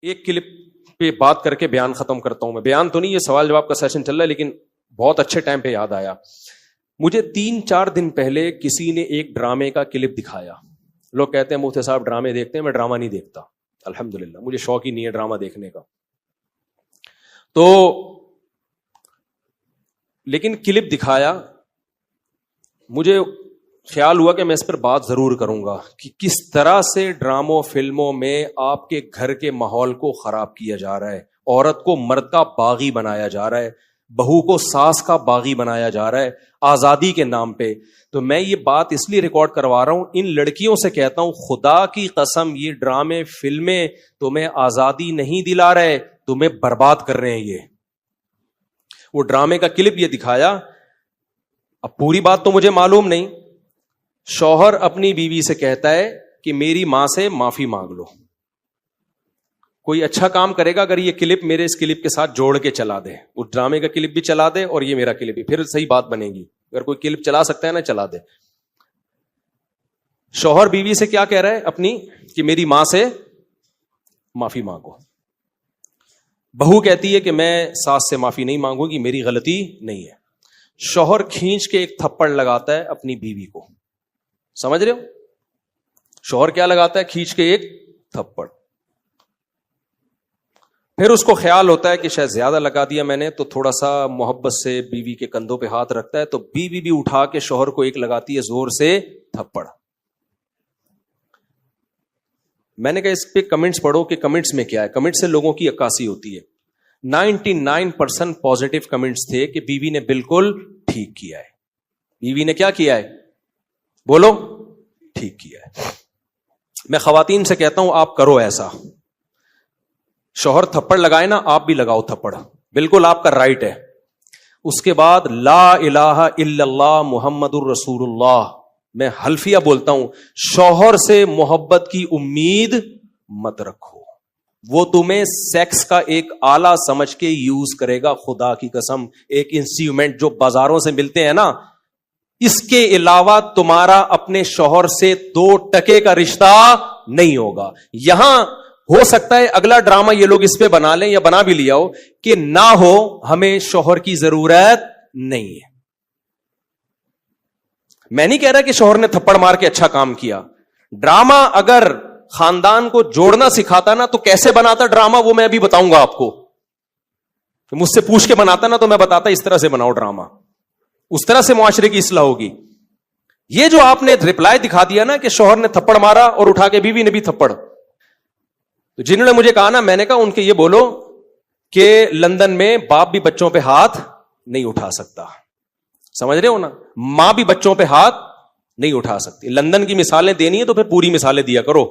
ایک کلپ پہ بات کر کے بیان ختم کرتا ہوں. میں بیان تو نہیں, یہ سوال جواب کا سیشن چل رہا ہے, لیکن بہت اچھے ٹائم پہ یاد آیا مجھے. 3-4 دن پہلے کسی نے ایک ڈرامے کا کلپ دکھایا. لوگ کہتے ہیں مفتی صاحب ڈرامے دیکھتے ہیں, میں ڈرامہ نہیں دیکھتا الحمدللہ, مجھے شوق ہی نہیں ہے ڈرامہ دیکھنے کا. تو لیکن کلپ دکھایا, مجھے خیال ہوا کہ میں اس پر بات ضرور کروں گا کہ کس طرح سے ڈراموں فلموں میں آپ کے گھر کے ماحول کو خراب کیا جا رہا ہے, عورت کو مرد کا باغی بنایا جا رہا ہے, بہو کو ساس کا باغی بنایا جا رہا ہے آزادی کے نام پہ. تو میں یہ بات اس لیے ریکارڈ کروا رہا ہوں, ان لڑکیوں سے کہتا ہوں خدا کی قسم یہ ڈرامے فلمیں تمہیں آزادی نہیں دلا رہے, تمہیں برباد کر رہے ہیں. یہ وہ ڈرامے کا کلپ یہ دکھایا, اب پوری بات تو مجھے معلوم نہیں. شوہر اپنی بیوی سے کہتا ہے کہ میری ماں سے معافی مانگ لو. کوئی اچھا کام کرے گا اگر یہ کلپ میرے اس کلپ کے ساتھ جوڑ کے چلا دے, اس ڈرامے کا کلپ بھی چلا دے اور یہ میرا کلپ بھی, پھر صحیح بات بنے گی. اگر کوئی کلپ چلا سکتا ہے نا چلا دے. شوہر بیوی سے کیا کہہ رہا ہے اپنی, کہ میری ماں سے معافی مانگو. بہو کہتی ہے کہ میں ساس سے معافی نہیں مانگوں گی, میری غلطی نہیں ہے. شوہر کھینچ کے ایک تھپڑ لگاتا ہے اپنی بیوی کو. سمجھ رہے ہو, شوہر کیا لگاتا ہے, کھینچ کے ایک تھپڑ. پھر اس کو خیال ہوتا ہے کہ شاید زیادہ لگا دیا میں نے, تو تھوڑا سا محبت سے بیوی کے کندھوں پہ ہاتھ رکھتا ہے, تو بیوی بھی اٹھا کے شوہر کو ایک لگاتی ہے زور سے تھپڑ. میں نے کہا اس پہ کمنٹس پڑھو کہ کمنٹس میں کیا ہے. کمنٹ سے لوگوں کی عکاسی ہوتی ہے. 99% پازیٹیو کمنٹس تھے کہ بیوی نے بالکل ٹھیک کیا ہے. بیوی نے کیا کیا ہے, بولو, ٹھیک کیا ہے. میں خواتین سے کہتا ہوں آپ کرو ایسا, شوہر تھپڑ لگائے نا آپ بھی لگاؤ تھپڑ, بالکل آپ کا رائٹ ہے. اس کے بعد لا الہ الا اللہ محمد الرسول اللہ, میں حلفیہ بولتا ہوں, شوہر سے محبت کی امید مت رکھو, وہ تمہیں سیکس کا ایک آلہ سمجھ کے یوز کرے گا. خدا کی قسم, ایک انسٹرومنٹ جو بازاروں سے ملتے ہیں نا, اس کے علاوہ تمہارا اپنے شوہر سے 2% کا رشتہ نہیں ہوگا. یہاں ہو سکتا ہے اگلا ڈرامہ یہ لوگ اس پہ بنا لیں یا بنا بھی لیا ہو کہ نہ ہو, ہمیں شوہر کی ضرورت نہیں ہے. میں نہیں کہہ رہا کہ شوہر نے تھپڑ مار کے اچھا کام کیا. ڈرامہ اگر خاندان کو جوڑنا سکھاتا نا تو کیسے بناتا ڈرامہ, وہ میں ابھی بتاؤں گا آپ کو. مجھ سے پوچھ کے بناتا نا تو میں بتاتا اس طرح سے بناؤ ڈرامہ, اس طرح سے معاشرے کی اصلاح ہوگی. یہ جو آپ نے رپلائی دکھا دیا نا کہ شوہر نے تھپڑ مارا اور اٹھا کے بیوی نے بھی تھپڑ, تو جنہوں نے مجھے کہا نا, میں نے کہا ان کے یہ بولو کہ لندن میں باپ بھی بچوں پہ ہاتھ نہیں اٹھا سکتا. سمجھ رہے ہو نا, ماں بھی بچوں پہ ہاتھ نہیں اٹھا سکتی. لندن کی مثالیں دینی ہے تو پھر پوری مثالیں دیا کرو.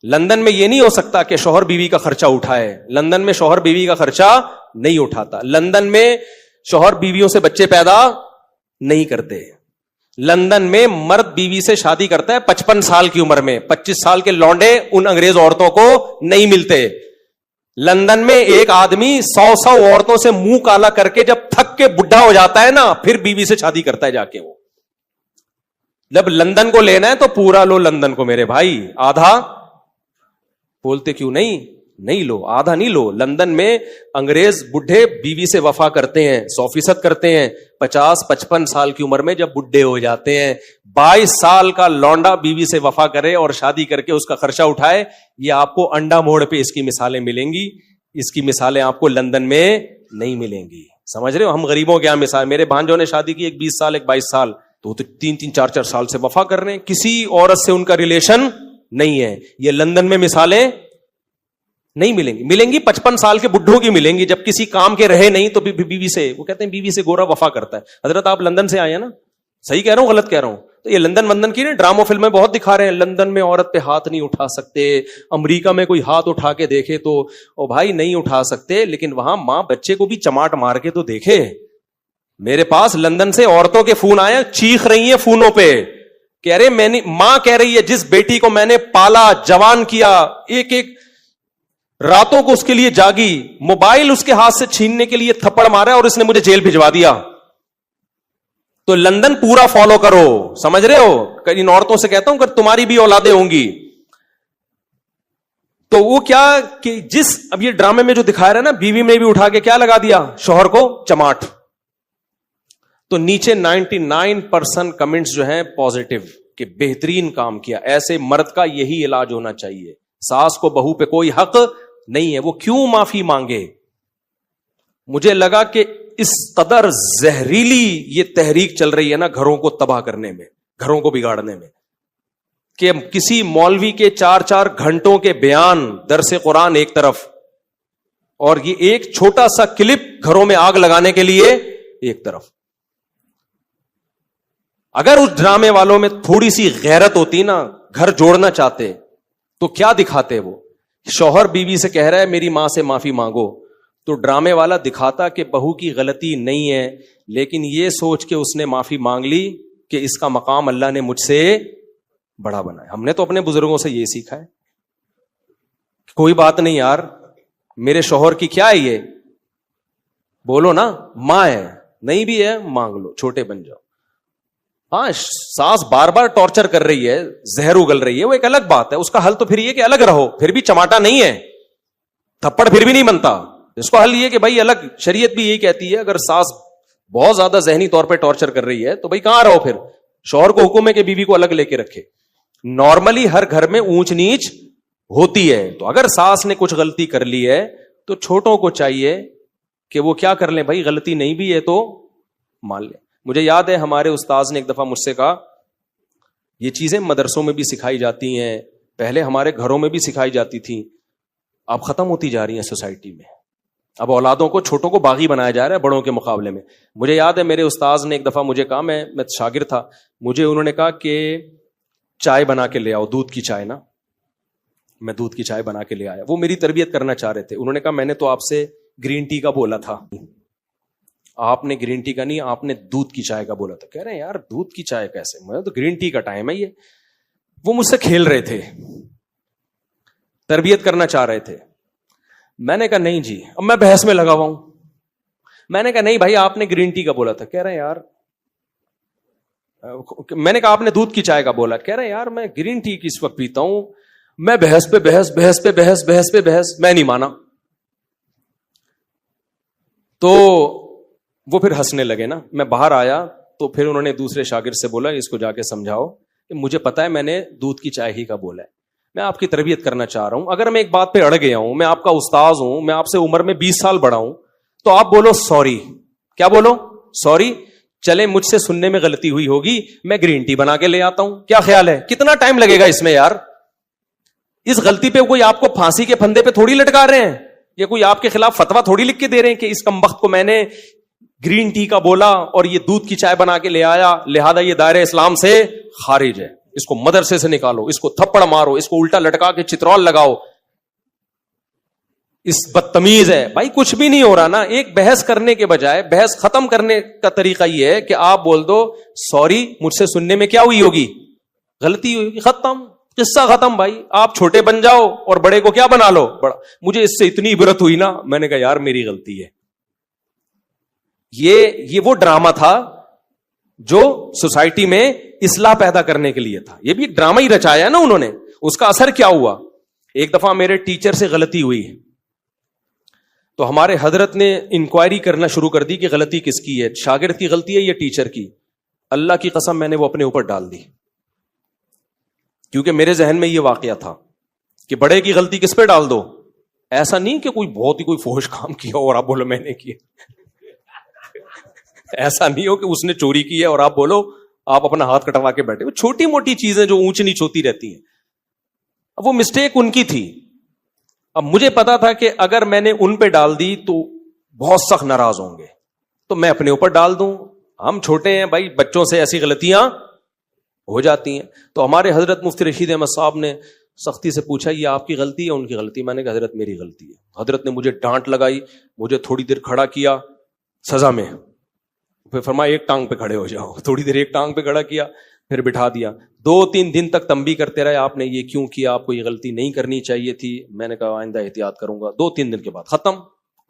لندن میں یہ نہیں ہو سکتا کہ شوہر بیوی کا خرچہ اٹھائے. لندن میں شوہر بیوی کا خرچہ نہیں اٹھاتا. لندن میں شوہر بیویوں سے بچے پیدا نہیں کرتے. لندن میں مرد بیوی سے شادی کرتا ہے 55 سال کی عمر میں. 25 سال کے لونڈے ان انگریز عورتوں کو نہیں ملتے. لندن میں ایک آدمی 100 عورتوں سے منہ کالا کر کے جب تھک کے بڈھا ہو جاتا ہے نا, پھر بیوی سے شادی کرتا ہے جا کے. وہ جب لندن کو لینا ہے تو پورا لو لندن کو میرے بھائی, آدھا بولتے کیوں نہیں لو, آدھا نہیں لو. لندن میں انگریز بڈھے بیوی سے وفا کرتے ہیں, 100% کرتے ہیں. 50-55 سال کی عمر میں جب بڈھے ہو جاتے ہیں, 22 سال کا لونڈا بیوی سے وفا کرے اور شادی کر کے اس کا خرچہ اٹھائے. یہ آپ کو انڈا موڑ پہ اس کی مثالیں ملیں گی. اس کی مثالیں آپ کو لندن میں نہیں ملیں گی. سمجھ رہے ہو, ہم غریبوں کے یہاں مثال, میرے بھانجوں نے شادی کی, ایک 20 سال ایک 22 سال, تو 3-4 سال سے وفا کر رہے ہیں, کسی عورت سے ان کا ریلیشن نہیں ہے. یہ لندن میں مثالیں نہیں ملیں گی. ملیں گی 55 سال کے بڈھوں کی ملیں گی, جب کسی کام کے رہے نہیں تو بیوی سے, وہ کہتے ہیں بیوی سے گورا وفا کرتا ہے. حضرت آپ لندن سے آئے ہیں نا, صحیح کہہ رہا ہوں غلط کہہ رہا ہوں؟ تو یہ لندن کی نا ڈراموں فلمیں بہت دکھا رہے ہیں, لندن میں عورت پہ ہاتھ نہیں اٹھا سکتے. امریکہ میں کوئی ہاتھ اٹھا کے دیکھے تو او بھائی نہیں اٹھا سکتے, لیکن وہاں ماں بچے کو بھی چماٹ مار کے تو دیکھے. میرے پاس لندن سے عورتوں کے فون آئے, چیخ رہی ہیں فونوں پہ, کہہ رہے میں نے, ماں کہہ رہی ہے جس بیٹی کو میں نے پالا جوان کیا, ایک راتوں کو اس کے لیے جاگی, موبائل اس کے ہاتھ سے چھیننے کے لیے تھپڑ مارا اور اس نے مجھے جیل بھجوا دیا. تو لندن پورا فالو کرو. سمجھ رہے ہو, ان عورتوں سے کہتا ہوں کہ تمہاری بھی اولادیں ہوں گی تو وہ کیا کہ جس اب یہ ڈرامے میں جو دکھایا رہا نا، بیوی میں بھی اٹھا کے کیا لگا دیا، شوہر کو چماٹ. تو نیچے 99% کمنٹس جو ہیں پازیٹو کہ بہترین کام کیا. ایسے مرد کا یہی علاج ہونا چاہیے. ساس کو بہو پہ کوئی حق نہیں ہے، وہ کیوں معافی مانگے. مجھے لگا کہ اس قدر زہریلی یہ تحریک چل رہی ہے نا گھروں کو تباہ کرنے میں، گھروں کو بگاڑنے میں، کہ کسی مولوی کے 4 گھنٹوں کے بیان، درس قرآن ایک طرف، اور یہ ایک چھوٹا سا کلپ گھروں میں آگ لگانے کے لیے ایک طرف. اگر اس ڈرامے والوں میں تھوڑی سی غیرت ہوتی نا، گھر جوڑنا چاہتے، تو کیا دکھاتے؟ وہ شوہر بیوی سے کہہ رہا ہے میری ماں سے معافی مانگو، تو ڈرامے والا دکھاتا کہ بہو کی غلطی نہیں ہے، لیکن یہ سوچ کے اس نے معافی مانگ لی کہ اس کا مقام اللہ نے مجھ سے بڑا بنایا. ہم نے تو اپنے بزرگوں سے یہ سیکھا ہے. کوئی بات نہیں یار، میرے شوہر کی کیا ہے، یہ بولو نا، ماں ہے، نہیں بھی ہے مانگ لو، چھوٹے بن جاؤ. ہاں ساس بار بار ٹارچر کر رہی ہے، زہر اگل رہی ہے، وہ ایک الگ بات ہے. اس کا حل تو پھر یہ کہ الگ رہو، پھر بھی چماٹا نہیں ہے، تھپڑ پھر بھی نہیں بنتا. اس کو حل یہ کہ بھائی الگ، شریعت بھی یہی کہتی ہے اگر ساس بہت زیادہ ذہنی طور پہ ٹارچر کر رہی ہے تو بھائی کہاں رہو، پھر شوہر کو حکم ہے کہ بیوی کو الگ لے کے رکھے. نارملی ہر گھر میں اونچ نیچ ہوتی ہے، تو اگر ساس نے کچھ غلطی کر لی ہے تو چھوٹوں کو چاہیے کہ وہ کیا کر لیں، بھائی غلطی نہیں بھی ہے تو مان لیں. مجھے یاد ہے ہمارے استاذ نے ایک دفعہ مجھ سے کہا، یہ چیزیں مدرسوں میں بھی سکھائی جاتی ہیں، پہلے ہمارے گھروں میں بھی سکھائی جاتی تھیں، اب ختم ہوتی جا رہی ہیں سوسائٹی میں. اب اولادوں کو، چھوٹوں کو باغی بنایا جا رہا ہے بڑوں کے مقابلے میں. مجھے یاد ہے میرے استاذ نے ایک دفعہ مجھے کہا، میں شاگرد تھا، مجھے انہوں نے کہا کہ چائے بنا کے لے آؤ، دودھ کی چائے نا. میں دودھ کی چائے بنا کے لے آیا. وہ میری تربیت کرنا چاہ رہے تھے. انہوں نے کہا میں نے تو آپ سے گرین ٹی کا بولا تھا، آپ نے گرین ٹی کا نہیں، آپ نے دودھ کی چائے کا بولا تھا. کہہ رہے ہیں یار دودھ کی چائے کیسے، میں تو گرین ٹی کا ٹائم ہے یہ. وہ مجھ سے کھیل رہے تھے، تربیت کرنا چاہ رہے تھے. میں نے کہا نہیں جی، اب میں بحث میں لگا ہوا ہوں. میں نے کہا نہیں بھائی آپ نے گرین ٹی کا بولا تھا. کہہ رہے ہیں یار، میں نے کہا آپ نے دودھ کی چائے کا بولا. کہہ رہے ہیں یار میں گرین ٹی کس وقت پیتا ہوں، میں بحث پہ بحث، بحث پہ بحث، بحث پہ بحث، میں نہیں مانا. تو وہ پھر ہنسنے لگے نا. میں باہر آیا تو پھر انہوں نے دوسرے شاگرد سے بولا اس کو جا کے سمجھاؤ کہ مجھے پتا ہے میں نے دودھ کی چائے ہی کا بولا ہے، میں آپ کی تربیت کرنا چاہ رہا ہوں. اگر میں ایک بات پہ اڑ گیا ہوں، میں آپ کا استاذ ہوں، میں آپ سے عمر میں 20 سال بڑا ہوں، تو آپ بولو سوری. کیا بولو؟ سوری. چلے مجھ سے سننے میں غلطی ہوئی ہوگی، میں گرین ٹی بنا کے لے آتا ہوں. کیا خیال ہے؟ کتنا ٹائم لگے گا اس میں یار؟ اس غلطی پہ کوئی آپ کو پھانسی کے پھندے پہ تھوڑی لٹکا رہے ہیں، یا کوئی آپ کے خلاف فتویٰ تھوڑی لکھ کے دے رہے ہیں کہ اس کمبخت کو میں نے گرین ٹی کا بولا اور یہ دودھ کی چائے بنا کے لے آیا، لہذا یہ دائرہ اسلام سے خارج ہے، اس کو مدرسے سے نکالو، اس کو تھپڑ مارو، اس کو الٹا لٹکا کے چترول لگاؤ، اس بدتمیز ہے. بھائی کچھ بھی نہیں ہو رہا نا. ایک بحث کرنے کے بجائے بحث ختم کرنے کا طریقہ یہ ہے کہ آپ بول دو سوری، مجھ سے سننے میں کیا ہوئی ہوگی، غلطی ہوئی ہوگی، ختم، قصہ ختم. بھائی آپ چھوٹے بن جاؤ اور بڑے کو کیا بنا لو بڑا. مجھے اس سے اتنی عبرت ہوئی نا، میں نے کہا یار میری غلطی ہے. یہ وہ ڈرامہ تھا جو سوسائٹی میں اصلاح پیدا کرنے کے لیے تھا. یہ بھی ڈرامہ ہی رچایا نا انہوں نے. اس کا اثر کیا ہوا؟ ایک دفعہ میرے ٹیچر سے غلطی ہوئی تو ہمارے حضرت نے انکوائری کرنا شروع کر دی کہ غلطی کس کی ہے، شاگرد کی غلطی ہے یا ٹیچر کی. اللہ کی قسم میں نے وہ اپنے اوپر ڈال دی، کیونکہ میرے ذہن میں یہ واقعہ تھا کہ بڑے کی غلطی کس پہ ڈال دو. ایسا نہیں کہ کوئی بہت ہی کوئی فحش کام کیا اور آپ بولو میں نے کیا. ایسا نہیں ہو کہ اس نے چوری کی ہے اور آپ بولو آپ اپنا ہاتھ کٹوا کے بیٹھے. وہ چھوٹی موٹی چیزیں جو اونچ نیچ ہوتی رہتی ہیں. اب وہ مسٹیک ان کی تھی. اب مجھے پتا تھا کہ اگر میں نے ان پہ ڈال دی تو بہت سخت ناراض ہوں گے، تو میں اپنے اوپر ڈال دوں. ہم چھوٹے ہیں بھائی، بچوں سے ایسی غلطیاں ہو جاتی ہیں. تو ہمارے حضرت مفتی رشید احمد صاحب نے سختی سے پوچھا یہ آپ کی غلطی ہے ان کی غلطی؟ میں نے کہا حضرت میری غلطی ہے. حضرت نے مجھے ڈانٹ لگائی، مجھے تھوڑی دیر کھڑا کیا سزا میں، پھر فرمایا ایک ٹانگ پہ کھڑے ہو جاؤ. تھوڑی دیر ایک ٹانگ پہ کھڑا کیا، پھر بٹھا دیا. 2-3 دن تک تنبیہ کرتے رہے آپ نے یہ کیوں کیا، آپ کو یہ غلطی نہیں کرنی چاہیے تھی. میں نے کہا آئندہ احتیاط کروں گا. 2-3 دن کے بعد ختم.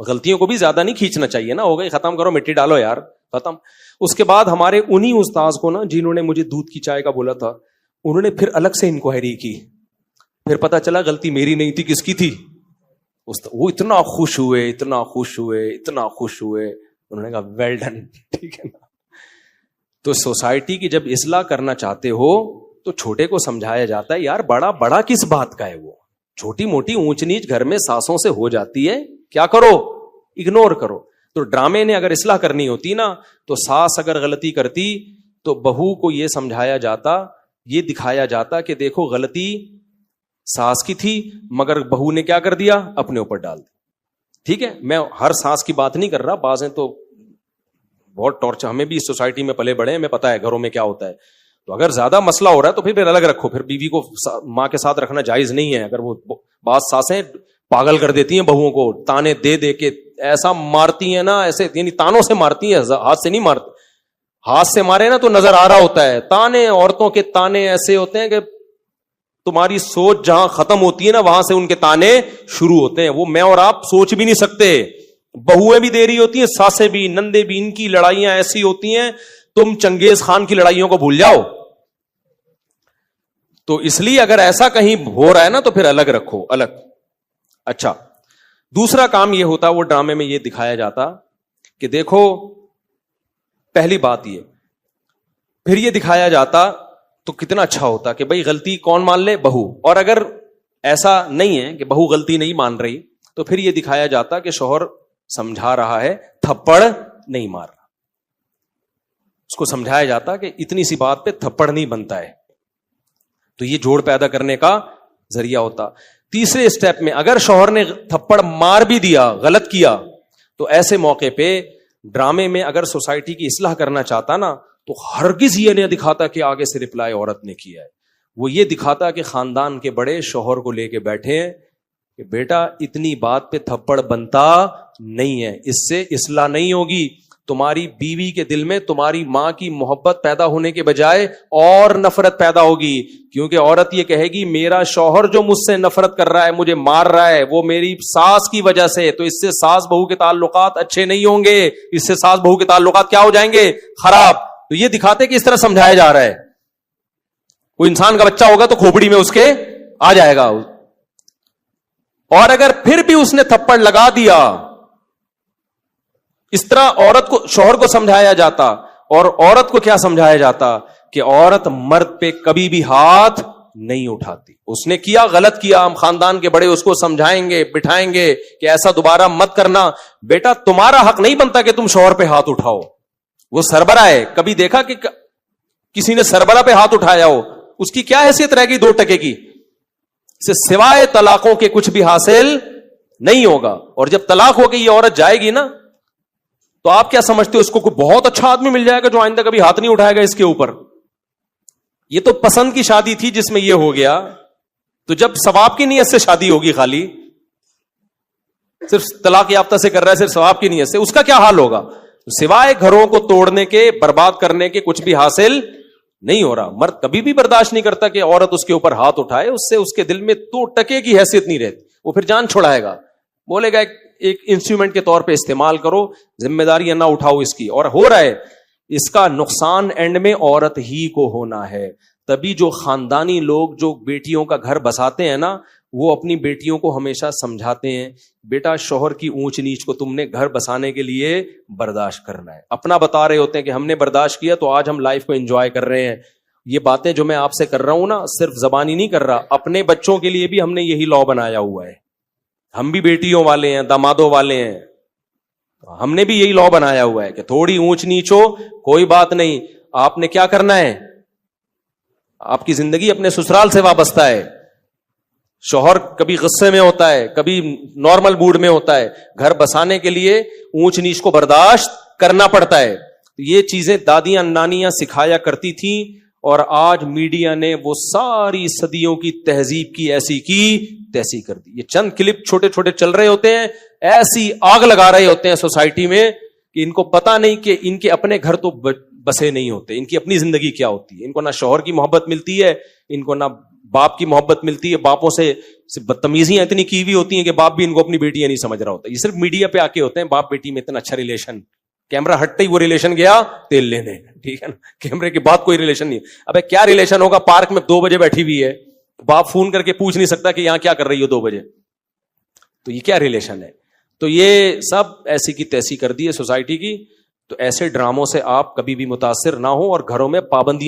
غلطیوں کو بھی زیادہ نہیں کھینچنا چاہیے نا، ہو گئی ختم کرو، مٹی ڈالو یار، ختم. اس کے بعد ہمارے انہی استاذ کو نا جنہوں نے مجھے دودھ کی چائے کا بولا تھا، انہوں نے پھر الگ سے انکوائری کی پھر پتا چلا غلطی میری نہیں تھی, کس کی تھی؟ وہ اتنا خوش ہوئے, اتنا خوش ہوئے, اتنا خوش ہوئے, انہوں نے کہا ویل ڈن. ٹھیک ہے نا. تو سوسائٹی کی جب اصلاح کرنا چاہتے ہو تو چھوٹے کو سمجھایا جاتا ہے یار بڑا بڑا کس بات کا ہے, وہ چھوٹی موٹی اونچ نیچ گھر میں ساسوں سے ہو جاتی ہے, کیا کرو, اگنور کرو. تو ڈرامے نے اگر اصلاح کرنی ہوتی نا, تو ساس اگر غلطی کرتی تو بہو کو یہ سمجھایا جاتا, یہ دکھایا جاتا کہ دیکھو غلطی ساس کی تھی مگر بہو نے کیا کر دیا, اپنے اوپر ڈال دی. ٹھیک ہے, میں ہر ساس کی بات نہیں کر رہا, بعضیں تو بہت ٹارچر, ہمیں بھی اس سوسائٹی میں پلے بڑے ہیں, ہمیں پتا ہے گھروں میں کیا ہوتا ہے. تو اگر زیادہ مسئلہ ہو رہا ہے تو پھر الگ رکھو, پھر بیوی کو ماں کے ساتھ رکھنا جائز نہیں ہے. اگر وہ بعض ساسیں پاگل کر دیتی ہیں بہوؤں کو, تانے دے دے کے ایسا مارتی ہیں نا, ایسے یعنی تانوں سے مارتی ہیں, ہاتھ سے نہیں مارتی. ہاتھ سے مارے نا تو نظر آ رہا ہوتا ہے. تانے, عورتوں کے تانے ایسے ہوتے ہیں کہ تمہاری سوچ جہاں ختم ہوتی ہے نا وہاں سے ان کے تانے شروع ہوتے ہیں. وہ میں اور آپ سوچ بھی نہیں سکتے. بہویں بھی دے رہی ہوتی ہیں, ساسیں بھی, نندے بھی, ان کی لڑائیاں ایسی ہوتی ہیں تم چنگیز خان کی لڑائیوں کو بھول جاؤ. تو اس لیے اگر ایسا کہیں ہو رہا ہے نا تو پھر الگ رکھو, الگ. اچھا, دوسرا کام یہ ہوتا, وہ ڈرامے میں یہ دکھایا جاتا کہ دیکھو پہلی بات یہ, پھر یہ دکھایا جاتا تو کتنا اچھا ہوتا کہ بھئی غلطی کون مان لے, بہو. اور اگر ایسا نہیں ہے کہ بہو غلطی نہیں مان رہی تو پھر یہ دکھایا جاتا کہ شوہر سمجھا رہا ہے, تھپڑ نہیں مار رہا. اس کو سمجھایا جاتا کہ اتنی سی بات پہ تھپڑ نہیں بنتا ہے. تو یہ جوڑ پیدا کرنے کا ذریعہ ہوتا. تیسرے اسٹیپ میں اگر شوہر نے تھپڑ مار بھی دیا, غلط کیا, تو ایسے موقع پہ ڈرامے میں اگر سوسائٹی کی اصلاح کرنا چاہتا نا تو ہرگز یہ نہیں دکھاتا کہ آگے سے رپلائی عورت نے کیا ہے. وہ یہ دکھاتا کہ خاندان کے بڑے شوہر کو لے کے بیٹھے ہیں کہ بیٹا اتنی بات پہ تھپڑ بنتا نہیں ہے, اس سے اصلاح نہیں ہوگی. تمہاری بیوی کے دل میں تمہاری ماں کی محبت پیدا ہونے کے بجائے اور نفرت پیدا ہوگی, کیونکہ عورت یہ کہے گی میرا شوہر جو مجھ سے نفرت کر رہا ہے, مجھے مار رہا ہے, وہ میری ساس کی وجہ سے. تو اس سے ساس بہو کے تعلقات اچھے نہیں ہوں گے, اس سے ساس بہو کے تعلقات کیا ہو جائیں گے, خراب. تو یہ دکھاتے کہ اس طرح سمجھایا جا رہا ہے. کوئی انسان کا بچہ ہوگا تو کھوپڑی میں اس کے آ جائے گا. اور اگر پھر بھی اس نے تھپڑ لگا دیا, اس طرح عورت کو, شوہر کو سمجھایا جاتا. اور عورت کو کیا سمجھایا جاتا کہ عورت مرد پہ کبھی بھی ہاتھ نہیں اٹھاتی. اس نے کیا, غلط کیا, ہم خاندان کے بڑے اس کو سمجھائیں گے, بٹھائیں گے کہ ایسا دوبارہ مت کرنا. بیٹا تمہارا حق نہیں بنتا کہ تم شوہر پہ ہاتھ اٹھاؤ. وہ سربراہ ہے. کبھی دیکھا کہ کسی نے سربراہ پہ ہاتھ اٹھایا ہو؟ اس کی کیا حیثیت رہے گی 2 ٹکے کی؟ سے سوائے طلاقوں کے کچھ بھی حاصل نہیں ہوگا. اور جب طلاق ہو کے یہ عورت جائے گی نا تو آپ کیا سمجھتے ہو, اس کو کوئی بہت اچھا آدمی مل جائے گا جو آئندہ کبھی ہاتھ نہیں اٹھائے گا اس کے اوپر؟ یہ تو پسند کی شادی تھی جس میں یہ ہو گیا. تو جب ثواب کی نیت سے شادی ہوگی, خالی صرف طلاق یافتہ سے کر رہا ہے, صرف ثواب کی نیت سے, اس کا کیا حال ہوگا؟ سوائے گھروں کو توڑنے کے, برباد کرنے کے کچھ بھی حاصل نہیں ہو رہا. مرد کبھی بھی برداشت نہیں کرتا کہ عورت اس کے اوپر ہاتھ اٹھائے. اس سے اس کے دل میں 2 ٹکے کی حیثیت نہیں رہتی. وہ پھر جان چھڑائے گا, بولے گا ایک انسٹرومنٹ کے طور پہ استعمال کرو, ذمہ داریاں نہ اٹھاؤ اس کی. اور ہو رہا ہے, اس کا نقصان اینڈ میں عورت ہی کو ہونا ہے. تبھی جو خاندانی لوگ جو بیٹیوں کا گھر بساتے ہیں نا, وہ اپنی بیٹیوں کو ہمیشہ سمجھاتے ہیں بیٹا شوہر کی اونچ نیچ کو تم نے گھر بسانے کے لیے برداشت کرنا ہے. اپنا بتا رہے ہوتے ہیں کہ ہم نے برداشت کیا تو آج ہم لائف کو انجوائے کر رہے ہیں. یہ باتیں جو میں آپ سے کر رہا ہوں نا, صرف زبانی نہیں کر رہا, اپنے بچوں کے لیے بھی ہم نے یہی لا بنایا ہوا ہے. ہم بھی بیٹیوں والے ہیں, دامادوں والے ہیں, ہم نے بھی یہی لا بنایا ہوا ہے کہ تھوڑی اونچ نیچ ہو کوئی بات نہیں, آپ نے کیا کرنا ہے, آپ کی زندگی اپنے سسرال سے وابستہ ہے. شوہر کبھی غصے میں ہوتا ہے, کبھی نارمل موڈ میں ہوتا ہے, گھر بسانے کے لیے اونچ نیچ کو برداشت کرنا پڑتا ہے. یہ چیزیں دادیاں نانیاں سکھایا کرتی تھیں, اور آج میڈیا نے وہ ساری صدیوں کی تہذیب کی ایسی کی تیسی کر دی. یہ چند کلپ چھوٹے چھوٹے چل رہے ہوتے ہیں, ایسی آگ لگا رہے ہوتے ہیں سوسائٹی میں کہ ان کو پتا نہیں کہ ان کے اپنے گھر تو بسے نہیں ہوتے, ان کی اپنی زندگی کیا ہوتی ہے. ان کو نہ شوہر کی محبت ملتی ہے, ان کو نہ باپ کی محبت ملتی ہے. باپوں سے بدتمیزیاں اتنی کی ہوئی ہوتی ہیں کہ باپ بھی ان کو اپنی بیٹیاں نہیں سمجھ رہا ہوتا. یہ صرف میڈیا پہ آ کے ہوتے ہیں, باپ بیٹی میں اتنا اچھا ریلیشن, کیمرہ ہٹتے ہی وہ ریلیشن گیا تیل لینے, ٹھیک ہے نا, کیمرے کے بعد کوئی ریلیشن نہیں. ابے کیا ریلیشن ہوگا, پارک میں 2 بجے بیٹھی ہوئی ہے, باپ فون کر کے پوچھ نہیں سکتا کہ یہاں کیا کر رہی ہو 2 بجے. تو یہ کیا ریلیشن ہے؟ تو یہ سب ایسی کی تیسی کر دی ہے سوسائٹی کی. تو ایسے ڈراموں سے آپ کبھی بھی متاثر نہ ہو اور گھروں میں پابندی